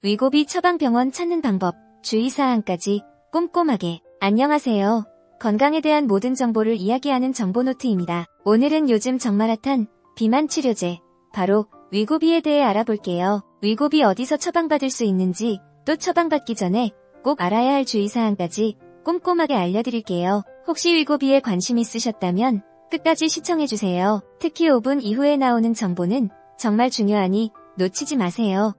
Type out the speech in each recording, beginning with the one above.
위고비 처방병원 찾는 방법, 주의사항까지 꼼꼼하게. 안녕하세요. 건강에 대한 모든 정보를 이야기하는 정보노트입니다. 오늘은 요즘 정말 핫한 비만 치료제, 바로 위고비에 대해 알아볼게요. 위고비 어디서 처방받을 수 있는지, 또 처방받기 전에 꼭 알아야 할 주의사항까지 꼼꼼하게 알려드릴게요. 혹시 위고비에 관심 있으셨다면 끝까지 시청해주세요. 특히 5분 이후에 나오는 정보는 정말 중요하니 놓치지 마세요.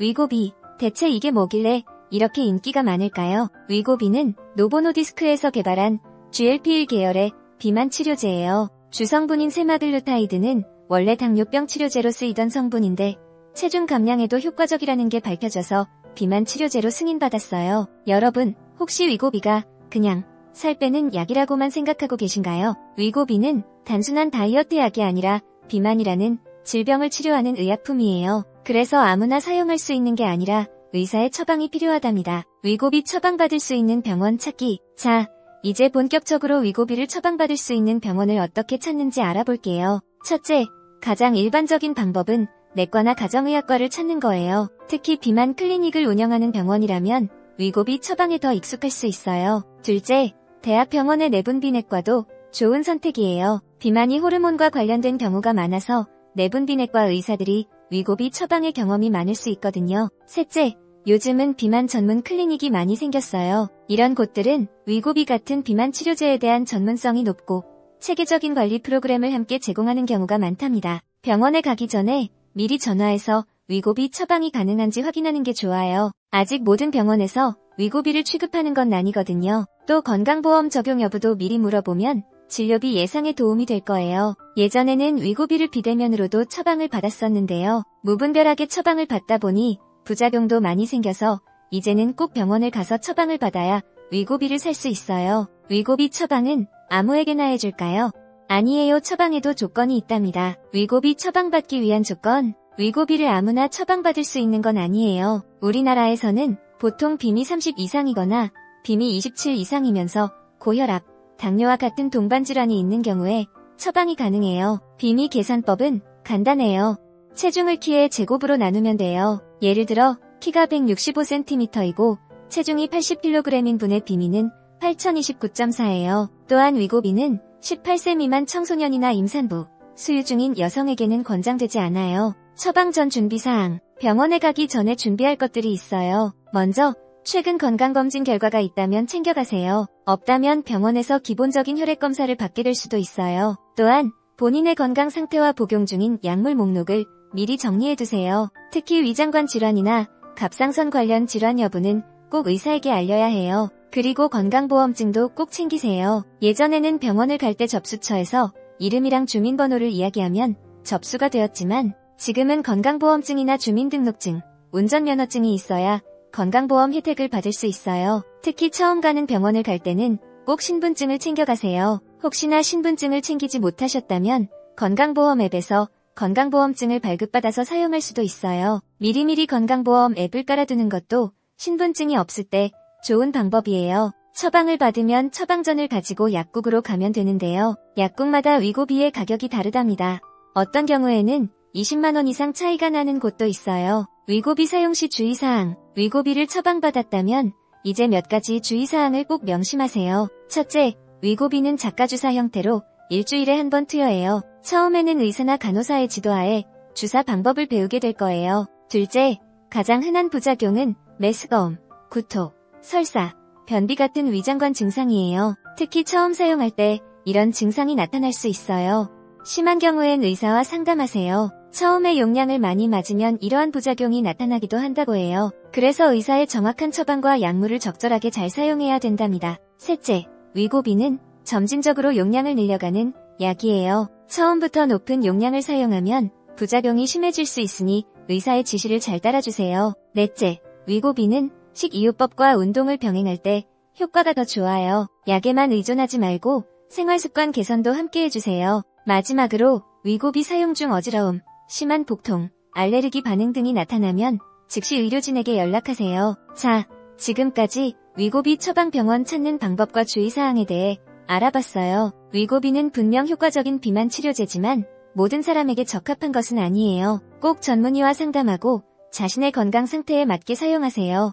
위고비, 대체 이게 뭐길래 이렇게 인기가 많을까요? 위고비는 노보노디스크에서 개발한 GLP-1 계열의 비만 치료제예요. 주성분인 세마글루타이드는 원래 당뇨병 치료제로 쓰이던 성분인데 체중 감량에도 효과적이라는 게 밝혀져서 비만 치료제로 승인받았어요. 여러분, 혹시 위고비가 그냥 살 빼는 약이라고만 생각하고 계신가요? 위고비는 단순한 다이어트 약이 아니라 비만이라는 질병을 치료하는 의약품이에요. 그래서 아무나 사용할 수 있는 게 아니라 의사의 처방이 필요하답니다. 위고비 처방받을 수 있는 병원 찾기. 자, 이제 본격적으로 위고비를 처방받을 수 있는 병원을 어떻게 찾는지 알아볼게요. 첫째, 가장 일반적인 방법은 내과나 가정의학과를 찾는 거예요. 특히 비만 클리닉을 운영하는 병원이라면 위고비 처방에 더 익숙할 수 있어요. 둘째, 대학병원의 내분비내과도 좋은 선택이에요. 비만이 호르몬과 관련된 경우가 많아서 내분비내과 의사들이 위고비 처방의 경험이 많을 수 있거든요. 셋째, 요즘은 비만 전문 클리닉이 많이 생겼어요. 이런 곳들은 위고비 같은 비만 치료제에 대한 전문성이 높고 체계적인 관리 프로그램을 함께 제공하는 경우가 많답니다. 병원에 가기 전에 미리 전화해서 위고비 처방이 가능한지 확인하는 게 좋아요. 아직 모든 병원에서 위고비를 취급하는 건 아니거든요. 또 건강보험 적용 여부도 미리 물어보면 진료비 예상에 도움이 될 거예요. 예전에는 위고비를 비대면으로도 처방을 받았었는데요. 무분별하게 처방을 받다 보니 부작용도 많이 생겨서 이제는 꼭 병원을 가서 처방을 받아야 위고비를 살 수 있어요. 위고비 처방은 아무에게나 해줄까요? 아니에요. 처방에도 조건이 있답니다. 위고비 처방받기 위한 조건. 위고비를 아무나 처방받을 수 있는 건 아니에요. 우리나라에서는 보통 BMI 30 이상이거나 BMI 27 이상이면서 고혈압, 당뇨와 같은 동반질환이 있는 경우에 처방이 가능해요. BMI 계산법은 간단해요. 체중을 키의 제곱으로 나누면 돼요. 예를 들어 키가 165cm이고 체중이 80kg인 분의 BMI는 8029.4예요. 또한 위고비는 18세 미만 청소년이나 임산부, 수유 중인 여성에게는 권장되지 않아요. 처방 전 준비사항. 병원에 가기 전에 준비할 것들이 있어요. 먼저 최근 건강검진 결과가 있다면 챙겨가세요. 없다면 병원에서 기본적인 혈액검사를 받게 될 수도 있어요. 또한 본인의 건강 상태와 복용 중인 약물 목록을 미리 정리해두세요. 특히 위장관 질환이나 갑상선 관련 질환 여부는 꼭 의사에게 알려야 해요. 그리고 건강보험증도 꼭 챙기세요. 예전에는 병원을 갈 때 접수처에서 이름이랑 주민번호를 이야기하면 접수가 되었지만 지금은 건강보험증이나 주민등록증, 운전면허증이 있어야 건강보험 혜택을 받을 수 있어요. 특히 처음 가는 병원을 갈 때는 꼭 신분증을 챙겨가세요. 혹시나 신분증을 챙기지 못하셨다면 건강보험 앱에서 건강보험증을 발급받아서 사용할 수도 있어요. 미리미리 건강보험 앱을 깔아두는 것도 신분증이 없을 때 좋은 방법이에요. 처방을 받으면 처방전을 가지고 약국으로 가면 되는데요. 약국마다 위고비의 가격이 다르답니다. 어떤 경우에는 20만원 이상 차이가 나는 곳도 있어요. 위고비 사용 시 주의사항. 위고비를 처방받았다면 이제 몇 가지 주의사항을 꼭 명심하세요. 첫째, 위고비는 작가주사 형태로 일주일에 한 번 투여해요. 처음에는 의사나 간호사의 지도하에 주사 방법을 배우게 될 거예요. 둘째, 가장 흔한 부작용은 메스꺼움, 구토, 설사, 변비 같은 위장관 증상이에요. 특히 처음 사용할 때 이런 증상이 나타날 수 있어요. 심한 경우엔 의사와 상담하세요. 처음에 용량을 많이 맞으면 이러한 부작용이 나타나기도 한다고 해요. 그래서 의사의 정확한 처방과 약물을 적절하게 잘 사용해야 된답니다. 셋째, 위고비는 점진적으로 용량을 늘려가는 약이에요. 처음부터 높은 용량을 사용하면 부작용이 심해질 수 있으니 의사의 지시를 잘 따라주세요. 넷째, 위고비는 식이요법과 운동을 병행할 때 효과가 더 좋아요. 약에만 의존하지 말고 생활습관 개선도 함께 해주세요. 마지막으로 위고비 사용 중 어지러움, 심한 복통, 알레르기 반응 등이 나타나면 즉시 의료진에게 연락하세요. 자, 지금까지 위고비 처방병원 찾는 방법과 주의사항에 대해 알아봤어요. 위고비는 분명 효과적인 비만 치료제지만 모든 사람에게 적합한 것은 아니에요. 꼭 전문의와 상담하고 자신의 건강 상태에 맞게 사용하세요.